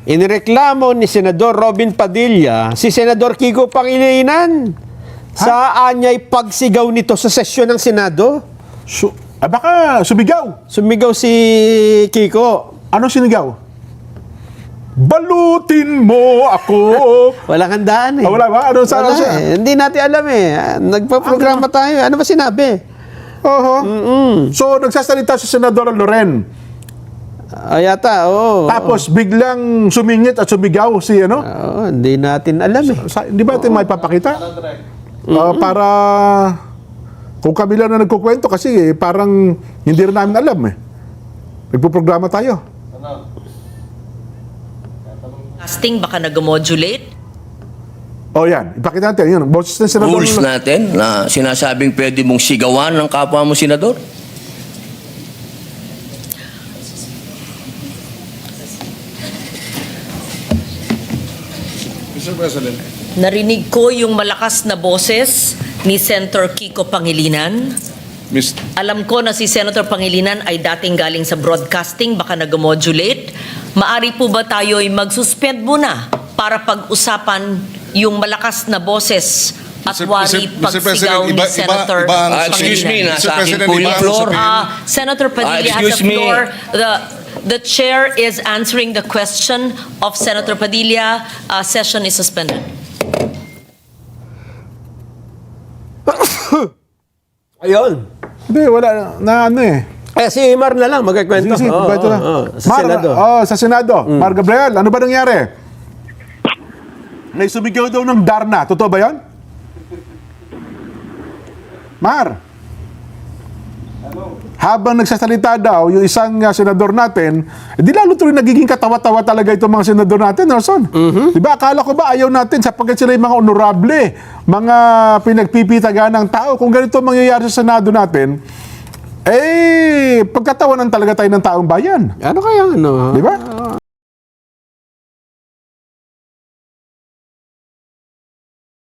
inireklamo ni Senador Robin Padilla si Senador Kiko Pangilinan sa anyay pagsigaw nito sa sesyon ng Senado. Baka sumigaw. Sumigaw si Kiko. Ano sinigaw? Balutin mo ako. Walang handaan eh. Wala ba? Ano sa Wala eh. Hindi natin alam eh. Nagpa-programa tayo. Ano ba sinabi? Oho. So, nagsasalita si Senador Loren. Yata, oo. Tapos, biglang sumingit at sumigaw si ano? Oo, hindi natin alam eh. Hindi ba natin may papakita? Para kung kami lang na nagkukwento kasi parang hindi rin namin alam eh. Nagpo-programa tayo. Casting baka nag-modulate. Yan. Ipakita natin. Yun. Boses ng Senador. Rules natin na sinasabing pwede mong sigawan ng kapwa mo senador? Mr. President. Narinig ko yung malakas na boses ni Senator Kiko Pangilinan. Alam ko na si Senator Pangilinan ay dating galing sa broadcasting, baka nag-modulate. Maari po ba tayo ay mag-suspend muna para pag-usapan yung malakas na boses at wari pagsigaw ni Senator excuse me, Pangilinan? nasa akin po yung floor. Senator Padilla has excuse the me. floor. The chair is answering the question of Senator Padilla. Session is suspended. Ayun. Hindi, wala na ano eh. Si Mar na lang magkikwento. Sige, kwento na. Sa Senado. Sa Senado. Mar Gabriel, ano ba nangyari? May sumigaw daw ng Darna. Totoo ba yan? Mar. Habang nagsasalita daw, yung isang senador natin, di lalo tuloy nagiging katawa-tawa talaga itong mga senador natin, Nelson. Di ba, akala ko ba ayaw natin sapagkat sila yung mga honorable, mga pinagpipitaga ng tao. Kung ganito mangyayari sa Senado natin, pagkatawanan talaga tayo ng taong bayan. Ano kaya ano? Di ba?